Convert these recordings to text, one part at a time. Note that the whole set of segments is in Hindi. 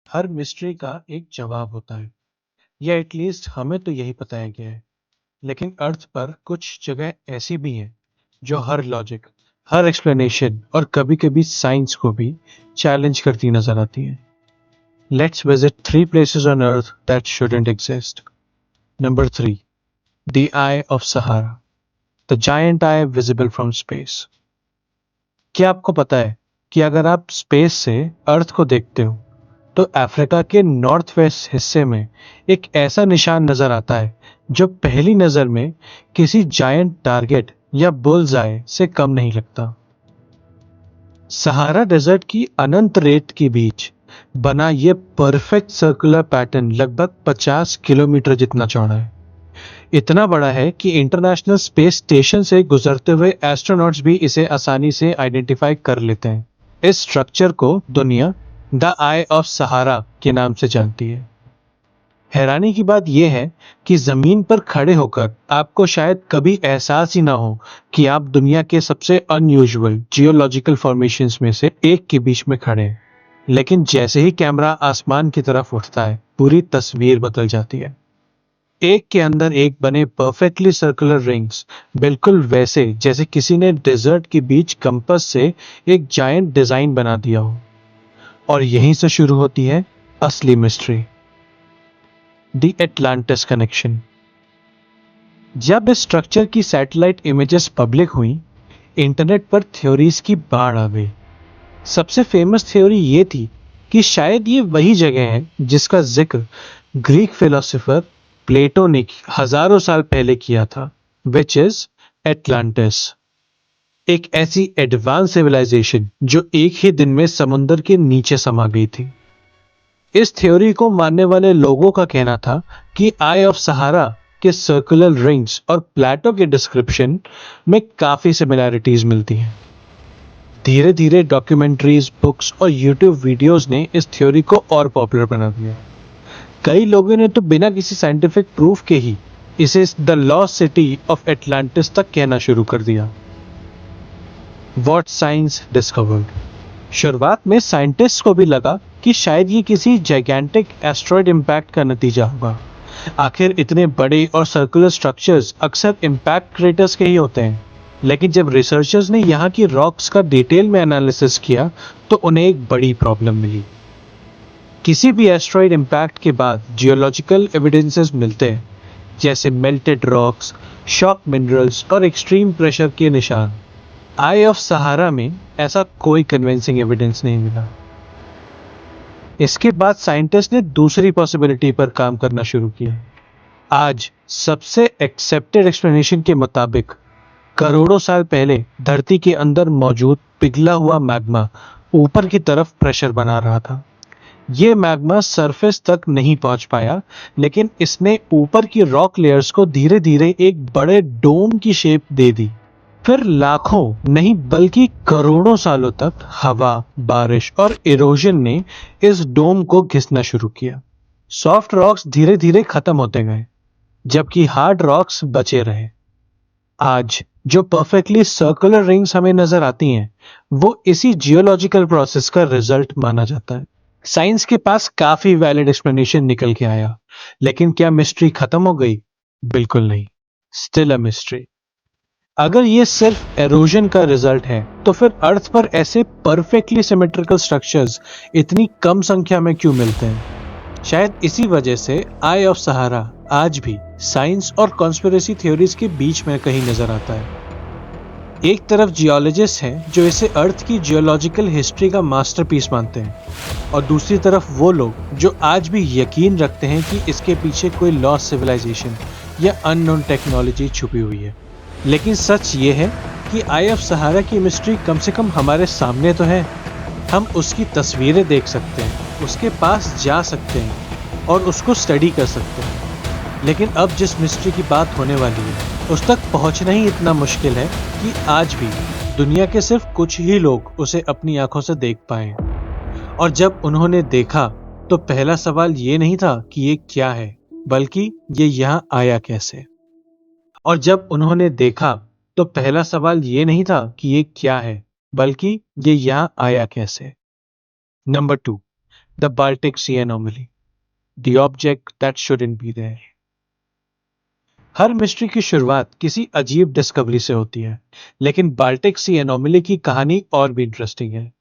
हर मिस्ट्री का एक जवाब होता है, या एटलीस्ट हमें तो यही बताया गया है। लेकिन अर्थ पर कुछ जगह ऐसी भी हैं जो हर लॉजिक, हर एक्सप्लेनेशन और कभी कभी साइंस को भी चैलेंज करती नजर आती हैं। Let's visit 3 places on earth that shouldn't exist. Number 3. The Eye of Sahara. The giant eye visible from space. क्या आपको पता है कि अगर आप स्पेस से अर्थ को देखते हो तो अफ्रीका के नॉर्थ वेस्ट हिस्से में एक ऐसा निशान नजर आता है जो पहली नजर में किसी जायंट टारगेट या बुल्सआई से कम नहीं लगता। सहारा डेजर्ट की अनंत रेत के बीच बना यह परफेक्ट सर्कुलर पैटर्न लगभग 50 किलोमीटर जितना चौड़ा है। इतना बड़ा है कि इंटरनेशनल स्पेस स्टेशन से गुजरते हुए एस्ट्रोनॉट्स भी इसे आसानी से आइडेंटिफाई कर लेते हैं। इस स्ट्रक्चर को दुनिया द आई ऑफ सहारा के नाम से जानती है। हैरानी की बात यह है कि जमीन पर खड़े होकर आपको शायद कभी एहसास ही ना हो कि आप दुनिया के सबसे अनयूजुअल जियोलॉजिकल फॉर्मेशंस में से एक के बीच में खड़े हैं। लेकिन जैसे ही कैमरा आसमान की तरफ उठता है, पूरी तस्वीर बदल जाती है। एक के अंदर एक बने परफेक्टली सर्कुलर रिंग्स, बिल्कुल वैसे जैसे किसी ने डेजर्ट के बीच कंपास से एक जायंट डिजाइन बना दिया हो। और यहीं से शुरू होती है असली मिस्ट्री, द एटलांटिस कनेक्शन। जब इस स्ट्रक्चर की सैटेलाइट इमेजेस पब्लिक हुई, इंटरनेट पर थ्योरीज की बाढ़ आ गई। सबसे फेमस थ्योरी ये थी कि शायद ये वही जगह है जिसका जिक्र ग्रीक फिलोसोफर प्लेटो ने हजारों साल पहले किया था, विच इज एटलांटिस। एक ऐसी एडवांस सिविलाइजेशन जो एक ही दिन में समुद्र के नीचे समा गई थी। इस थ्योरी को मानने वाले लोगों का कहना था कि आई ऑफ सहारा के सर्कुलर रिंग्स और प्लेटो के डिस्क्रिप्शन में काफी सिमिलैरिटीज मिलती हैं। धीरे धीरे डॉक्यूमेंट्रीज, बुक्स और यूट्यूब वीडियोस ने इस थ्योरी को और पॉपुलर बना दिया। कई लोगों ने तो बिना किसी साइंटिफिक प्रूफ के ही इसे the lost city of Atlantis तक कहना शुरू कर दिया। What science discovered. शुरुआत में साइंटिस्ट को भी लगा कि शायद ये किसी जाइगेंटिक एस्ट्रॉयड इम्पैक्ट का नतीजा होगा। आखिर इतने बड़े और सर्कुलर स्ट्रक्चर्स अक्सर इम्पैक्ट क्रेटर्स के ही होते हैं। लेकिन जब रिसर्चर्स ने यहाँ की रॉक्स का डिटेल में एनालिसिस किया तो उन्हें एक बड़ी प्रॉब्लम मिली। किसी भी एस्ट्रॉयड इम्पैक्ट के बाद जियोलॉजिकल एविडेंसेस मिलते हैं, जैसे मेल्टेड रॉक्स, शॉक मिनरल्स और एक्सट्रीम प्रेशर के निशान। आई ऑफ सहारा में ऐसा कोई कन्विंसिंग एविडेंस नहीं मिला। इसके बाद साइंटिस्ट ने दूसरी पॉसिबिलिटी पर काम करना शुरू किया। आज सबसे एक्सेप्टेड एक्सप्लेनेशन के मुताबिक करोड़ों साल पहले धरती के अंदर मौजूद पिघला हुआ मैग्मा ऊपर की तरफ प्रेशर बना रहा था। यह मैग्मा सरफेस तक नहीं पहुंच पाया, लेकिन इसने ऊपर की रॉक लेयर्स को धीरे धीरे एक बड़े डोम की शेप दे दी। फिर लाखों नहीं बल्कि करोड़ों सालों तक हवा, बारिश और इरोजन ने इस डोम को घिसना शुरू किया। सॉफ्ट रॉक्स धीरे धीरे खत्म होते गए, जबकि हार्ड रॉक्स बचे रहे। आज जो परफेक्टली सर्कुलर रिंग्स हमें नजर आती हैं, वो इसी जियोलॉजिकल प्रोसेस का रिजल्ट माना जाता है। साइंस के पास काफी वैलिड एक्सप्लेनेशन निकल के आया, लेकिन क्या मिस्ट्री खत्म हो गई? बिल्कुल नहीं, स्टिल अ मिस्ट्री। अगर ये सिर्फ एरोजन का रिजल्ट है, तो फिर अर्थ पर ऐसे परफेक्टली सिमेट्रिकल स्ट्रक्चर्स इतनी कम संख्या में क्यों मिलते हैं? शायद इसी वजह से आई ऑफ सहारा आज भी साइंस और कॉन्स्पिरेसी थ्योरीज के बीच में कहीं नजर आता है। एक तरफ जियोलॉजिस्ट हैं जो इसे अर्थ की जियोलॉजिकल हिस्ट्री का मास्टरपीस मानते हैं, और दूसरी तरफ वो लोग जो आज भी यकीन रखते हैं कि इसके पीछे कोई लॉस्ट सिविलाइजेशन या अननोन टेक्नोलॉजी छुपी हुई है। लेकिन सच ये है कि आई ऑफ सहारा की मिस्ट्री कम से कम हमारे सामने तो है। हम उसकी तस्वीरें देख सकते हैं, उसके पास जा सकते हैं और उसको स्टडी कर सकते हैं। लेकिन अब जिस मिस्ट्री की बात होने वाली है, उस तक पहुंचना ही इतना मुश्किल है कि आज भी दुनिया के सिर्फ कुछ ही लोग उसे अपनी आंखों से देख पाए। और जब उन्होंने देखा तो पहला सवाल ये नहीं था कि ये क्या है, बल्कि ये यहाँ आया कैसे। और जब उन्होंने देखा तो पहला सवाल ये नहीं था कि ये क्या है, बल्कि ये यहाँ आया कैसे। Number 2, The Baltic Sea Anomaly, the object that shouldn't be there. Her mystery की शुरुआत किसी अजीब डिस्कवरी से होती है, लेकिन बाल्टिक सी एनोमली की कहानी और भी इंटरेस्टिंग है,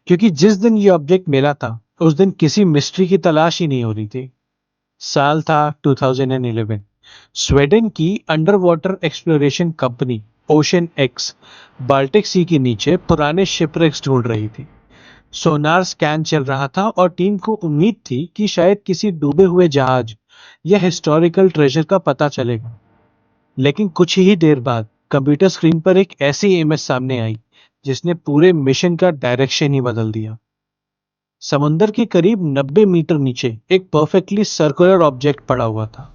क्योंकि जिस दिन ये ऑब्जेक्ट मिला था, उस दिन किसी मिस्ट्री की तलाश ही नहीं हो रही थी। साल था 2011। स्वीडन की under water exploration company Ocean X Baltic Sea के नीचे पुराने शिपरेक्स ढूंढ रही थी। सोनार स्कैन चल रहा था और टीम को उम्मीद थी कि शायद किसी डूबे हुए जहाज या हिस्टोरिकल ट्रेजर का पता चलेगा। लेकिन कुछ ही देर बाद कंप्यूटर स्क्रीन पर एक ऐसी इमेज सामने आई जिसने पूरे मिशन का डायरेक्शन ही बदल दिया। समुंदर के करीब 90 मीटर नीचे एक परफेक्टली सर्कुलर ऑब्जेक्ट पड़ा हुआ था।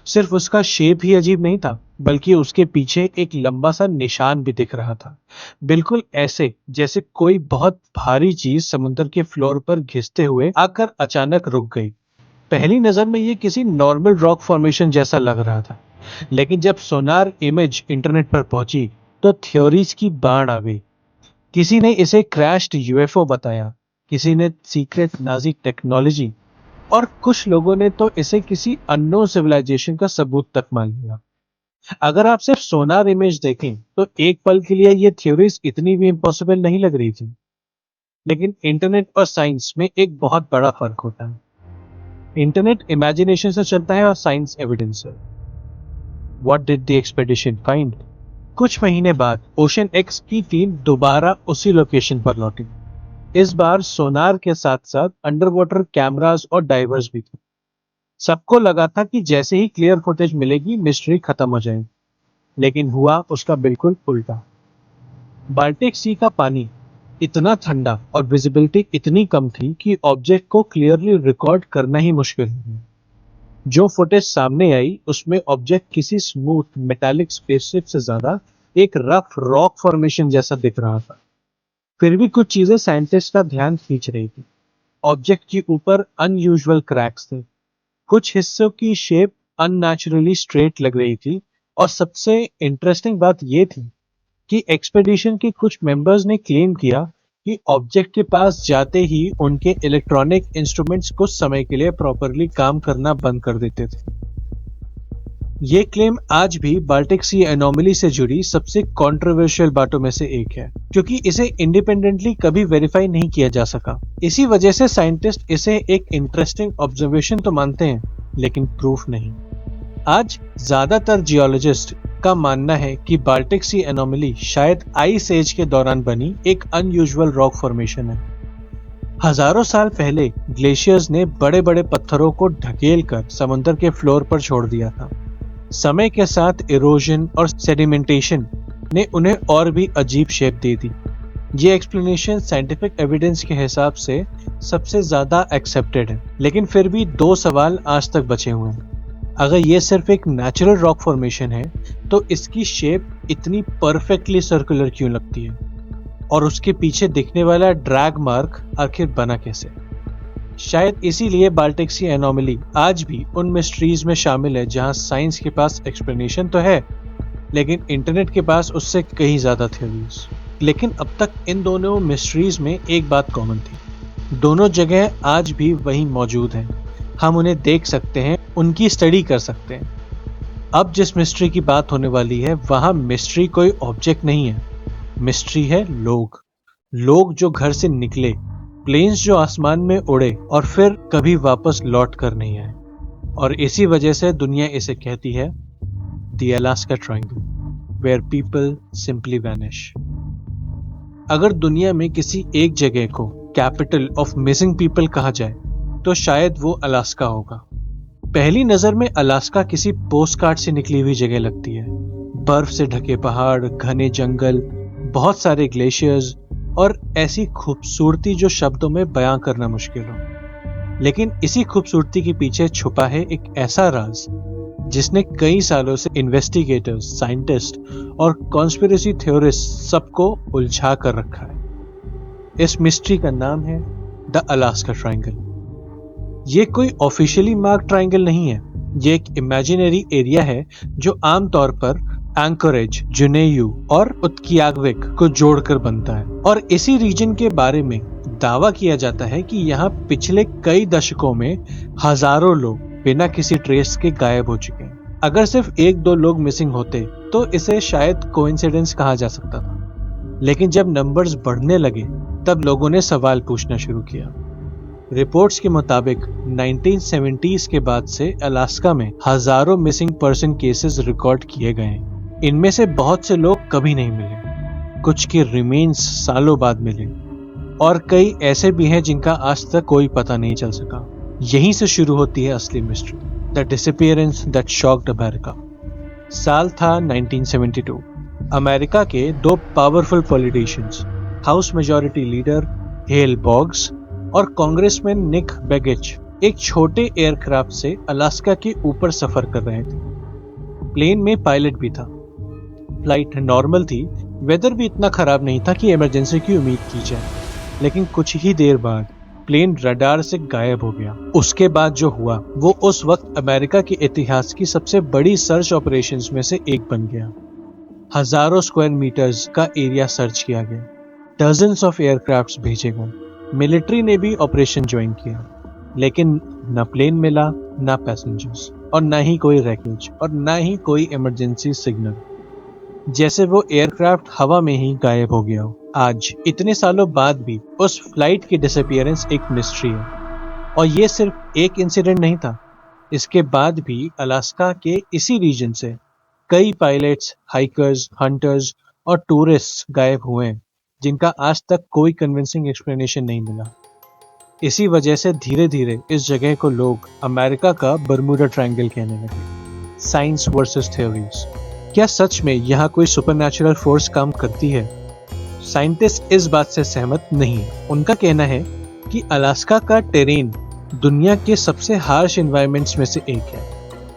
सिर्फ उसका शेप ही अजीब नहीं था, बल्कि उसके पीछे एक लंबा सा निशान भी दिख रहा था, बिल्कुल ऐसे जैसे कोई बहुत भारी चीज समुद्र के फ्लोर पर घिसते हुए आकर अचानक रुक गई। पहली नजर में ये किसी नॉर्मल रॉक फॉर्मेशन जैसा लग रहा था, लेकिन जब सोनार इमेज इंटरनेट पर पहुंची तो थ्योरीज की बाढ़ आ गई। किसी ने इसे क्रैश्ड यूएफओ बताया, किसी ने सीक्रेट नाजी टेक्नोलॉजी, और कुछ लोगों ने तो इसे किसी अननोन सिविलाइजेशन का सबूत तक मान लिया। अगर आप सिर्फ सोनार इमेज देखें तो एक पल के लिए ये थ्योरीज इतनी भी इम्पॉसिबल नहीं लग रही थी, लेकिन इंटरनेट और साइंस में एक बहुत बड़ा फर्क होता है। इंटरनेट इमेजिनेशन से चलता है और साइंस एविडेंस से। What did the expedition find? कुछ महीने बाद ओशन एक्स की टीम दोबारा उसी लोकेशन पर लौटी। इस बार सोनार के साथ साथ अंडर वाटर कैमरास और डाइवर्स भी थे। सबको लगा था कि जैसे ही क्लियर फुटेज मिलेगी मिस्ट्री खत्म हो जाएगी, लेकिन हुआ उसका बिल्कुल उल्टा। बाल्टिक सी का पानी इतना ठंडा और विजिबिलिटी इतनी कम थी कि ऑब्जेक्ट को क्लियरली रिकॉर्ड करना ही मुश्किल है। जो फुटेज सामने आई उसमें ऑब्जेक्ट किसी स्मूथ मेटालिक स्पेसशिप से ज्यादा एक रफ रॉक फॉर्मेशन जैसा दिख रहा था। फिर भी कुछ चीजें साइंटिस्ट का ध्यान खींच रही थी। ऑब्जेक्ट के ऊपर अनयूजुअल क्रैक्स थे, कुछ हिस्सों की शेप अननेचुरली स्ट्रेट लग रही थी, और सबसे इंटरेस्टिंग बात यह थी कि एक्सपेडिशन के कुछ मेंबर्स ने क्लेम किया कि ऑब्जेक्ट के पास जाते ही उनके इलेक्ट्रॉनिक इंस्ट्रूमेंट्स कुछ समय के लिए प्रॉपरली काम करना बंद कर देते थे। ये क्लेम आज भी बाल्टिक सी एनोमली से जुड़ी सबसे कंट्रोवर्शियल बातों में से एक है, क्योंकि इसे इंडिपेंडेंटली कभी वेरीफाई नहीं किया जा सका। इसी वजह से साइंटिस्ट इसे एक इंटरेस्टिंग ऑब्जर्वेशन तो मानते हैं, लेकिन प्रूफ नहीं। आज ज्यादातर जियोलॉजिस्ट का मानना है कि बाल्टिक सी एनोमली शायद आइस एज के दौरान बनी एक अनयूजुअल रॉक फॉर्मेशन है। हजारों साल पहले ग्लेशियर्स ने बड़े बड़े पत्थरों को ढकेल कर समुद्र के फ्लोर पर छोड़ दिया था। समय के साथ इरोजन और सेडिमेंटेशन ने उन्हें और भी अजीब शेप दे दी। ये एक्सप्लेनेशन साइंटिफिक एविडेंस के हिसाब से सबसे ज्यादा एक्सेप्टेड है, लेकिन फिर भी दो सवाल आज तक बचे हुए हैं। अगर ये सिर्फ एक नेचुरल रॉक फॉर्मेशन है तो इसकी शेप इतनी परफेक्टली सर्कुलर क्यों लगती है, और उसके पीछे दिखने वाला ड्रैग मार्क आखिर बना कैसे? शायद इसीलिए बाल्टिक सी एनोमली आज भी उन मिस्ट्रीज में शामिल है जहां साइंस के पास एक्सप्लेनेशन तो है, लेकिन इंटरनेट के पास उससे कहीं ज्यादा थ्योरीज। लेकिन अब तक इन दोनों मिस्ट्रीज में एक बात कॉमन थी, दोनों जगह आज भी वही मौजूद हैं। हम उन्हें देख सकते हैं, उनकी स्टडी कर सकते हैं। अब जिस मिस्ट्री की बात होने वाली है वहां मिस्ट्री कोई ऑब्जेक्ट नहीं है, मिस्ट्री है लोग। लोग जो घर से निकले, प्लेन्स जो आसमान में उड़े और फिर कभी वापस लौट कर नहीं आए, और इसी वजह से दुनिया इसे कहती है the Alaska triangle, where people simply vanish. अगर दुनिया में किसी एक जगह को कैपिटल ऑफ मिसिंग पीपल कहा जाए तो शायद वो अलास्का होगा। पहली नजर में अलास्का किसी पोस्टकार्ड से निकली हुई जगह लगती है। बर्फ से ढके पहाड़, घने जंगल, बहुत सारे ग्लेशियर्स और ऐसी खूबसूरती जो शब्दों में बयां करना मुश्किल हो। लेकिन इसी खूबसूरती के पीछे छुपा है एक ऐसा राज जिसने कई सालों से इन्वेस्टिगेटर्स, साइंटिस्ट और कॉन्स्पिरेसी थ्योरिस्ट सबको उलझा कर रखा है। इस मिस्ट्री का नाम है द अलास्का ट्रायंगल। ये कोई ऑफिशियली मार्क ट्रायंगल नहीं है, ये एक इमेजिनरी एरिया है जो आमतौर पर एंकोरेज, जुनेयू और उत्कियागविक को जोड़कर बनता है। और इसी रीजन के बारे में दावा किया जाता है कि यहाँ पिछले कई दशकों में हजारों लोग बिना किसी ट्रेस के गायब हो चुके हैं। अगर सिर्फ एक दो लोग मिसिंग होते तो इसे शायद कोइंसिडेंस कहा जा सकता था, लेकिन जब नंबर्स बढ़ने लगे तब लोगों ने सवाल पूछना शुरू किया। रिपोर्ट्स के मुताबिक 1970s के बाद से अलास्का में हजारों मिसिंग पर्सन केसेस रिकॉर्ड किए गए हैं। इनमें से बहुत से लोग कभी नहीं मिले, कुछ के रिमेन्स सालों बाद मिले और कई ऐसे भी हैं जिनका आज तक कोई पता नहीं चल सका। यहीं से शुरू होती है असली mystery, the disappearance that shocked America. साल था 1972। अमेरिका के दो powerful politicians, house majority leader hello बॉग्स और कांग्रेसमैन निक बेगिच, एक छोटे एयरक्राफ्ट से अलास्का के ऊपर सफर कर रहे थे। प्लेन में पायलट भी था। फ्लाइट नॉर्मल थी, वेदर भी इतना खराब नहीं था कि इमरजेंसी की उम्मीद की जाए, लेकिन कुछ ही देर बाद प्लेन रडार से गायब हो गया। उसके बाद जो हुआ वो उस वक्त अमेरिका के इतिहास की सबसे बड़ी सर्च ऑपरेशंस में से एक बन गया। हजारों स्क्वायर मीटर्स का एरिया सर्च किया गया, डजन्स ऑफ एयरक्राफ्ट्स भेजे गए, मिलिट्री ने भी ऑपरेशन ज्वाइन किया, लेकिन न प्लेन मिला, न पैसेंजर्स, और न ही कोई रैकेज, और न ही कोई इमरजेंसी सिग्नल। जैसे वो एयरक्राफ्ट हवा में ही गायब हो गया हो। आज इतने सालों बाद भी उस फ्लाइट की डिसअपीयरेंस एक मिस्ट्री है। और ये सिर्फ एक इंसिडेंट नहीं था, इसके बाद भी अलास्का के इसी रीजन से कई पायलट्स, हाइकर्स, हंटर्स और टूरिस्ट्स गायब हुए हैं, जिनका आज तक कोई कन्विंसिंग एक्सप्लेनेशन नहीं मिला। इसी वजह से धीरे धीरे इस जगह को लोग अमेरिका का बर्मुडा ट्रायंगल कहने लगे। Science versus theories. क्या सच में यहाँ कोई सुपरनैचुरल फोर्स काम करती है? साइंटिस्ट इस बात से सहमत नहीं है। उनका कहना है कि अलास्का का टेरेन दुनिया के सबसे हार्श एनवायरनमेंट्स में से एक है।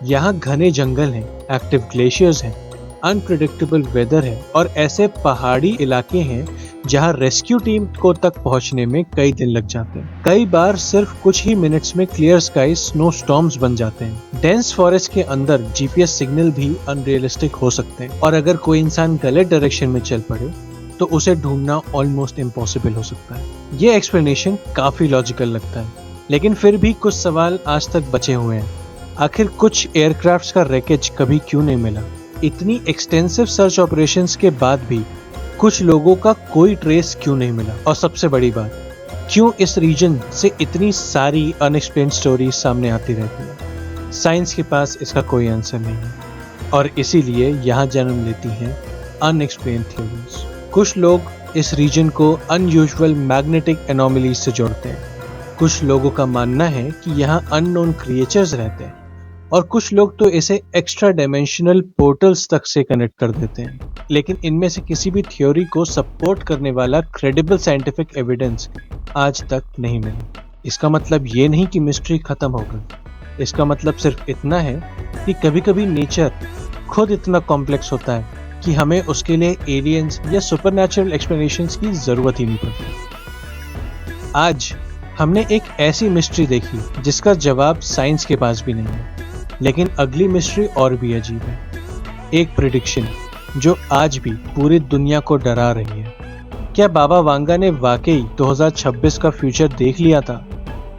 यहाँ घने जंगल हैं, एक्टिव ग्लेशियर्स हैं, अनप्रेडिक्टेबल वेदर है और ऐसे पहाड़ी इलाके हैं जहाँ रेस्क्यू टीम को तक पहुँचने में कई दिन लग जाते हैं। कई बार सिर्फ कुछ ही मिनट्स में क्लियर स्काई स्नो स्टॉर्म्स बन जाते हैं। डेंस फॉरेस्ट के अंदर जीपीएस सिग्नल भी अनरियलिस्टिक हो सकते हैं और अगर कोई इंसान गलत डायरेक्शन में चल पड़े तो उसे ढूंढना ऑलमोस्ट इम्पॉसिबल हो सकता है। ये एक्सप्लेनेशन काफी लॉजिकल लगता है, लेकिन फिर भी कुछ सवाल आज तक बचे हुए हैं। आखिर कुछ एयरक्राफ्ट्स का रैकेज कभी क्यों नहीं मिला? इतनी एक्सटेंसिव सर्च ऑपरेशंस के बाद भी कुछ लोगों का कोई ट्रेस क्यों नहीं मिला? और सबसे बड़ी बात, क्यों इस रीजन से इतनी सारी अनएक्सप्लेन्ड स्टोरीज सामने आती रहती है? साइंस के पास इसका कोई आंसर नहीं है और इसीलिए यहाँ जन्म लेती हैं अनएक्सप्लेन्ड थ्योरीज। कुछ लोग इस रीजन को अनयूजुअल मैग्नेटिक एनोमलीज से जोड़ते हैं। कुछ लोगों का मानना है कि यहाँ अननोन क्रिएचर्स रहते हैं और कुछ लोग तो इसे एक्स्ट्रा डायमेंशनल पोर्टल्स तक से कनेक्ट कर देते हैं। लेकिन इनमें से किसी भी थ्योरी को सपोर्ट करने वाला क्रेडिबल साइंटिफिक एविडेंस आज तक नहीं मिला। इसका मतलब ये नहीं कि मिस्ट्री खत्म हो गई। इसका मतलब सिर्फ इतना है कि कभी कभी नेचर खुद इतना कॉम्प्लेक्स होता है कि हमें उसके लिए एलियंस या सुपरनैचुरल एक्सप्लेनेशंस की जरूरत ही नहीं पड़ती। आज हमने एक ऐसी मिस्ट्री देखी जिसका जवाब साइंस के पास भी नहीं है, लेकिन अगली मिस्ट्री और भी अजीब है। एक प्रेडिक्शन जो आज भी पूरी दुनिया को डरा रही है। क्या बाबा वांगा ने वाकई 2026 का फ्यूचर देख लिया था